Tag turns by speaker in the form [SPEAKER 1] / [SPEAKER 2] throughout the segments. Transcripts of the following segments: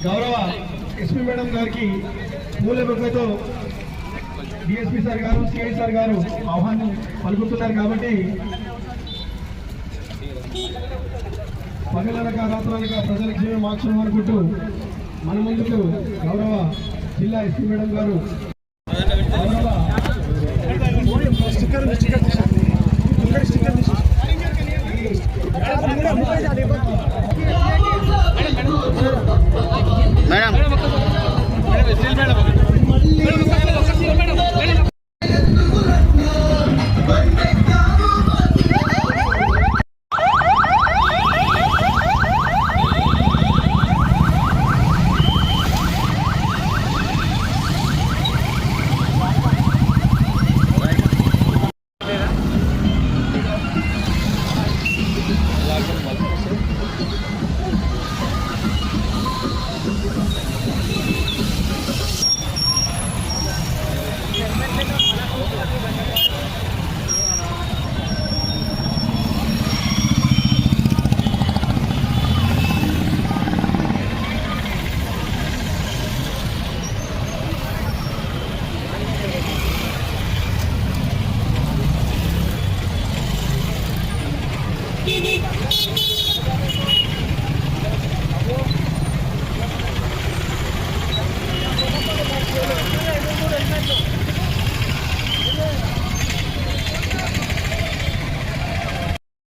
[SPEAKER 1] గౌరవ SP madam గారికి పూల బొగ్గతో డిఎస్పీ సార్ గారు సిఐ సార్ గారు ఆహ్వానం పలుకుతున్నారు కాబట్టి పగలనక రాత్రనక ప్రజల జీవన మార్చడం అనుకుంటూ మన ముందుకు గౌరవ జిల్లా ఎస్పీ మేడం గారు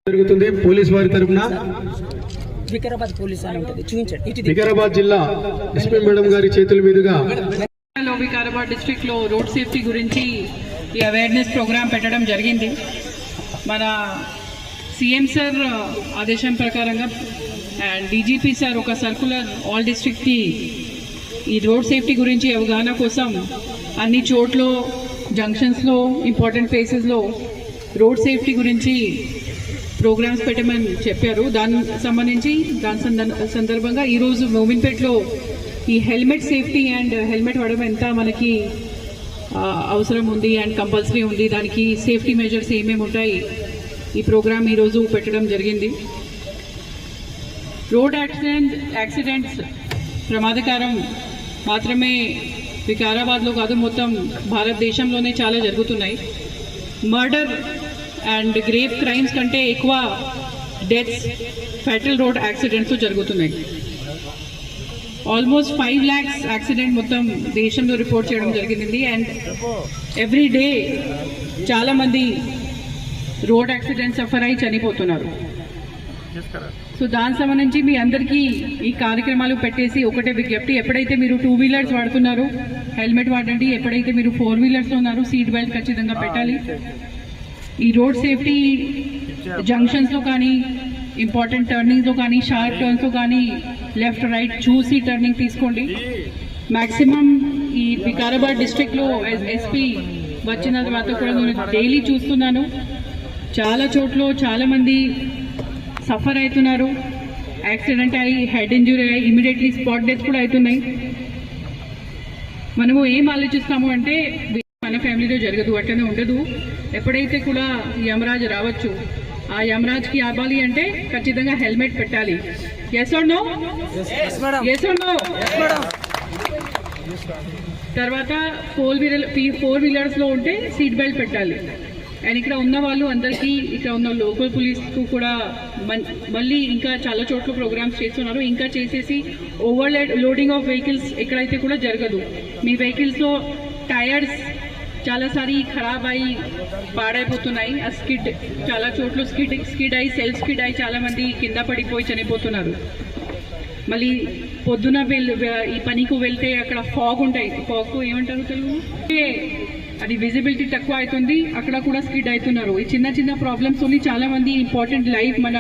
[SPEAKER 1] జరుగుతుంది. పోలీస్ వారి తరఫున
[SPEAKER 2] వికారాబాద్ పోలీస్ అని ఉంటుంది, చూపించండి.
[SPEAKER 1] వికారాబాద్ జిల్లా ఎస్పీ మేడం గారి చేతుల మీదుగా
[SPEAKER 3] వికారాబాద్ డిస్ట్రిక్ట్ లో రోడ్ సేఫ్టీ గురించి ఈ అవేర్నెస్ ప్రోగ్రామ్ పెట్టడం జరిగింది. మన సీఎం సార్ ఆదేశం ప్రకారంగా అండ్ డీజీపీ సార్ ఒక సర్కులర్ ఆల్ డిస్ట్రిక్ట్ కి ఈ రోడ్ సేఫ్టీ గురించి అవగాహన కోసం అన్ని చోట్ల జంక్షన్స్ లో ఇంపార్టెంట్ ప్లేసెస్ లో రోడ్ సేఫ్టీ గురించి ప్రోగ్రామ్స్ పెట్టమని చెప్పారు. దానికి సంబంధించి సందర్భంగా ఈరోజు మోమిన్పేట్లో ఈ హెల్మెట్ సేఫ్టీ అండ్ హెల్మెట్ వాడడం ఎంత మనకి అవసరం ఉంది అండ్ కంపల్సరీ ఉంది, దానికి సేఫ్టీ మెజర్స్ ఏమేమి ఉంటాయి, ఈ ప్రోగ్రామ్ ఈరోజు పెట్టడం జరిగింది. రోడ్ యాక్సిడెంట్స్ ప్రమాదకరం మాత్రమే వికారాబాద్లో కాదు, మొత్తం భారతదేశంలోనే చాలా జరుగుతున్నాయి. మర్డర్ అండ్ గ్రేవ్ క్రైమ్స్ కంటే ఎక్కువ డెత్స్ ఫెటల్ రోడ్ యాక్సిడెంట్స్ జరుగుతున్నాయి. ఆల్మోస్ట్ 5 lakhs యాక్సిడెంట్ మొత్తం దేశంలో రిపోర్ట్ చేయడం జరిగింది. అండ్ ఎవ్రీ డే చాలామంది రోడ్ యాక్సిడెంట్ సఫర్ అయి చనిపోతున్నారు. సో దానికి సంబంధించి మీ అందరికీ ఈ కార్యక్రమాలు పెట్టేసి ఒకటే విజ్ఞప్తి, ఎప్పుడైతే మీరు 2 wheelers వాడుతున్నారు హెల్మెట్ వాడండి, ఎప్పుడైతే మీరు 4 wheelers ఉన్నారు సీట్ బెల్ట్ ఖచ్చితంగా పెట్టాలి. ఈ రోడ్ సేఫ్టీ జంక్షన్స్లో కానీ ఇంపార్టెంట్ టర్నింగ్స్లో కానీ షార్ప్ టర్న్స్లో కానీ లెఫ్ట్ రైట్ చూసి టర్నింగ్ తీసుకోండి. మ్యాక్సిమం ఈ వికారాబాద్ డిస్ట్రిక్ట్లో ఎస్పీ వచ్చిన తర్వాత కూడా నేను డైలీ చూస్తున్నాను, చాలా చోట్ల చాలామంది సఫర్ అవుతున్నారు, యాక్సిడెంట్ అయ్యి హెడ్ ఇంజురీ అయ్యి ఇమీడియట్లీ స్పాట్ డెత్ కూడా అవుతున్నాయి. మనము ఏం ఆలోచిస్తాము అంటే మన ఫ్యామిలీలో జరగదు, అట్లనే ఉండదు. ఎప్పుడైతే కూడా యమరాజ్ రావచ్చు, ఆ యమరాజ్కి ఆపాలి అంటే ఖచ్చితంగా హెల్మెట్ పెట్టాలి. Yes or no? Yes or no? తర్వాత 4 wheelersలో ఉంటే సీట్ బెల్ట్ పెట్టాలి. అండ్ ఇక్కడ ఉన్న వాళ్ళు అందరికీ, ఇక్కడ ఉన్న లోకల్ పోలీస్కు కూడా మళ్ళీ ఇంకా చాలా చోట్ల ప్రోగ్రామ్స్ చేస్తున్నారు. ఇంకా చేసేసి ఓవర్ లోడింగ్ ఆఫ్ వెహికల్స్ ఎక్కడైతే కూడా జరగదు. మీ వెహికల్స్లో టైర్స్ చాలాసారి ఖరాబ్ అయ్యి పాడైపోతున్నాయి. ఆ స్కిడ్ చాలా చోట్ల స్కిడ్ అయ్యి సెల్ఫ్ స్కిడ్ అయ్యి చాలామంది కింద పడిపోయి చనిపోతున్నారు. మళ్ళీ పొద్దున ఈ పనికి వెళ్తే అక్కడ ఫాగ్ ఉంటాయి, ఫాగ్ ఏమంటారు తెలుగు, అది విజిబిలిటీ తక్కువ అవుతుంది, అక్కడ కూడా స్కిడ్ అవుతున్నారు. ఈ చిన్న చిన్న ప్రాబ్లమ్స్ ఉంది. చాలామంది ఇంపార్టెంట్ లైఫ్ మన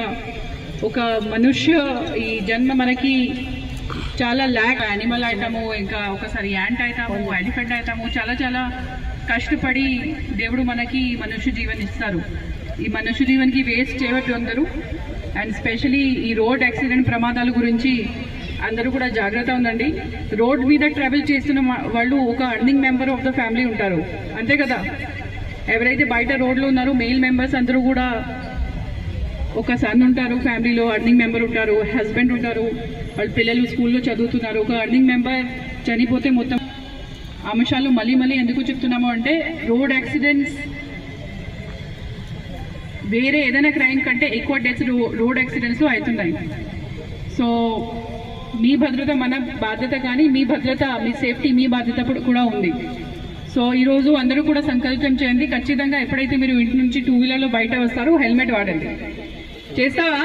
[SPEAKER 3] ఒక మనుష్య ఈ జన్మ మనకి చాలా ల్యాక్ యానిమల్ అవుతాము, ఇంకా ఒకసారి యాంట్ అవుతాము, ఎలిఫెంట్ అవుతాము, చాలా చాలా కష్టపడి దేవుడు మనకి మనుష్య జీవన్ ఇస్తారు. ఈ మనుష్య జీవన్కి వేస్ట్ చేయవద్దు అందరూ. అండ్ స్పెషలీ ఈ రోడ్ యాక్సిడెంట్ ప్రమాదాల గురించి అందరూ కూడా జాగ్రత్త ఉండండి. రోడ్ మీద ట్రావెల్ చేస్తున్న వాళ్ళు ఒక earning member of the family ఉంటారు, అంతే కదా. ఎవరైతే బయట రోడ్లో ఉన్నారో మెయిల్ మెంబర్స్ అందరూ కూడా ఒక సన్ ఉంటారు, ఫ్యామిలీలో అర్నింగ్ మెంబర్ ఉంటారు, హస్బెండ్ ఉంటారు, వాళ్ళ పిల్లలు స్కూల్లో చదువుతున్నారు. ఒక అర్నింగ్ మెంబర్ చనిపోతే మొత్తం అంశాలు మళ్ళీ మళ్ళీ ఎందుకు చెప్తున్నాము అంటే రోడ్ యాక్సిడెంట్స్ వేరే ఏదైనా క్రైమ్ కంటే ఎక్కువ డెత్స్ రోడ్ యాక్సిడెంట్స్లో అవుతున్నాయి. సో మీ భద్రత మన బాధ్యత, కానీ మీ భద్రత, మీ సేఫ్టీ మీ బాధ్యత కూడా ఉంది. సో ఈరోజు అందరూ కూడా సంకల్పం చేయండి, ఖచ్చితంగా ఎప్పుడైతే మీరు ఇంటి నుంచి 2 వీలర్లో బయట వస్తారో హెల్మెట్ వాడండి. చేస్తావా?